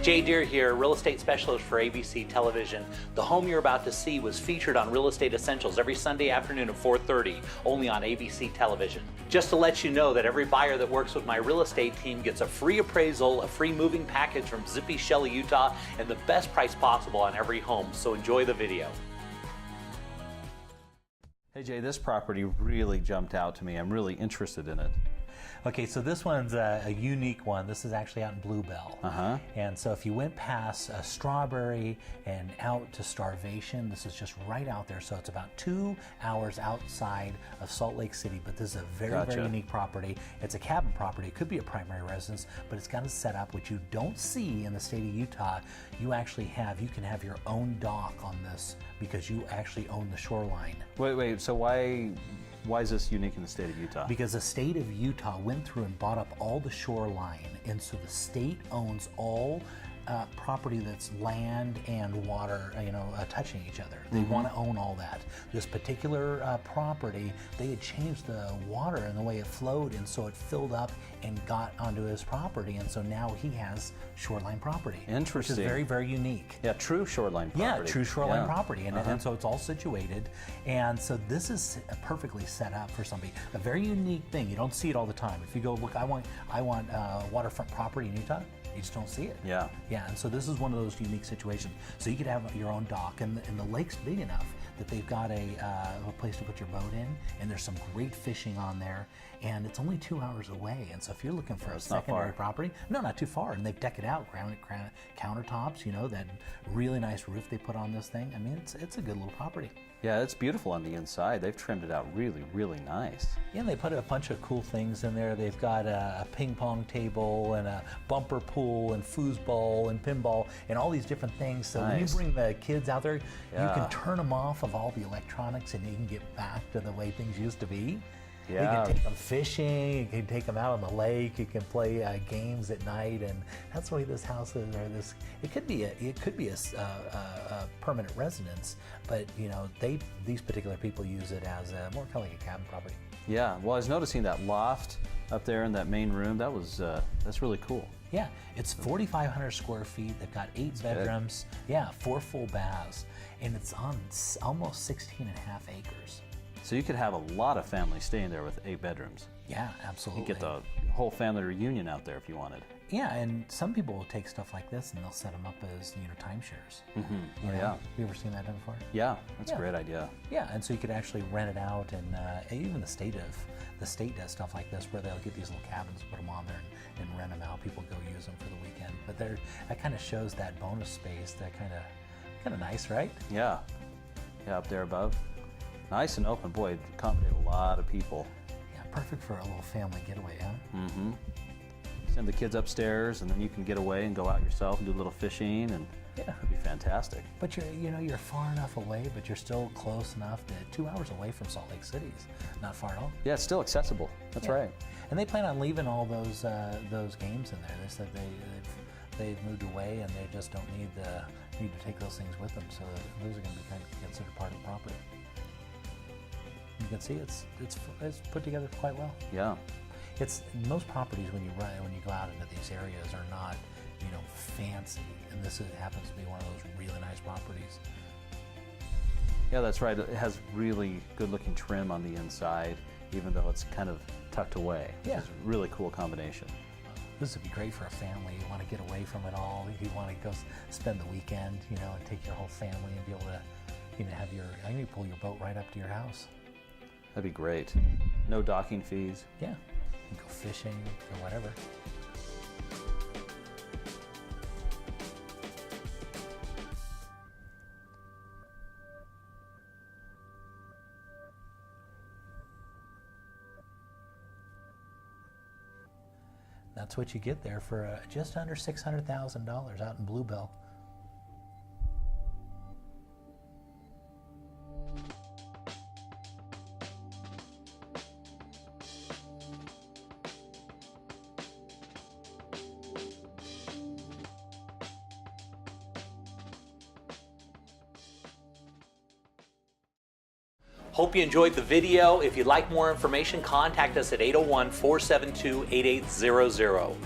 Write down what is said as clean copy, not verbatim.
Jay Deere here, real estate specialist for ABC Television. The home you're about to see was featured on Real Estate Essentials every Sunday afternoon at 4:30, only on ABC Television. Just to let you know that every buyer that works with my real estate team gets a free appraisal, a free moving package from Zippy Shelley, Utah, and the best price possible on every home, so enjoy the video. Hey Jay, this property really jumped out to me. I'm really interested in it. Okay, so this one's a unique one. This is actually out in Bluebell. And so if you went past Strawberry and out to Starvation, this is just right out there. So it's about 2 hours outside of Salt Lake City, but this is a very, very unique property. It's a cabin property. It could be a primary residence, but it's got a setup which you don't see in the state of Utah. You can have your own dock on this because you actually own the shoreline. Wait, so why is this unique in the state of Utah? Because the state of Utah went through and bought up all the shoreline, and so the state owns all property that's land and water, touching each other. They want to own all that. This particular property, they had changed the water and the way it flowed, and so it filled up and got onto his property, and so now he has shoreline property. Interesting. Which is very, very unique. Yeah, true shoreline property. Yeah, true shoreline property, and so it's all situated, and so this is perfectly set up for somebody. A very unique thing. You don't see it all the time. If you go, look, I want waterfront property in Utah, you just don't see it. Yeah. Yeah, and so this is one of those unique situations. So you could have your own dock, and the lake's big enough that they've got a place to put your boat in, and there's some great fishing on there, and it's only 2 hours away. And so if you're looking for a secondary property, no, not too far, and they've decked it out, granite countertops, that really nice roof they put on this thing. I mean, it's a good little property. Yeah, it's beautiful on the inside. They've trimmed it out really, really nice. Yeah, and they put a bunch of cool things in there. They've got a ping pong table and a bumper pool and foosball and pinball and all these different things. So when you bring the kids out there, you can turn them off of all the electronics and you can get back to the way things used to be. You can take them fishing, you can take them out on the lake, you can play games at night, and that's the way this house is. Or this, it could be a permanent residence, but these particular people use it as more kind of like a cabin property. Yeah, well, I was noticing that loft up there in that main room. That's really cool. Yeah, it's 4,500 square feet. They've got 8 bedrooms. Yeah, 4 full baths, and it's on almost 16 and a half acres. So you could have a lot of families staying there with 8 bedrooms. Yeah, absolutely. You could get the whole family reunion out there if you wanted. Yeah, and some people will take stuff like this and they'll set them up as timeshares. Yeah. You ever seen that done before? Yeah, that's a great idea. Yeah, and so you could actually rent it out, and even the state does stuff like this where they'll get these little cabins, put them on there, and rent them out. People go use them for the weekend. But that kind of shows that bonus space. That kind of nice, right? Yeah. Yeah, up there above. Nice and open. Boy, it accommodated a lot of people. Yeah, perfect for a little family getaway, huh? Send the kids upstairs, and then you can get away and go out yourself and do a little fishing, and it'd be fantastic. But you're far enough away, but you're still close enough that 2 hours away from Salt Lake City is not far at all. Yeah, it's still accessible. That's right. And they plan on leaving all those games in there. They said they've moved away, and they just don't need to take those things with them. So those are going to be kind of considered part of the property. You can see it's put together quite well. Yeah. It's most properties when you go out into these areas are not fancy, and this happens to be one of those really nice properties. Yeah, that's right. It has really good-looking trim on the inside, even though it's kind of tucked away. Yeah. It's a really cool combination. This would be great for a family. You want to get away from it all. You want to go spend the weekend, and take your whole family and be able to, you pull your boat right up to your house. That'd be great. No docking fees. Yeah, you can go fishing or whatever. That's what you get there for just under $600,000 out in Bluebell. Hope you enjoyed the video. If you'd like more information, contact us at 801-472-8800.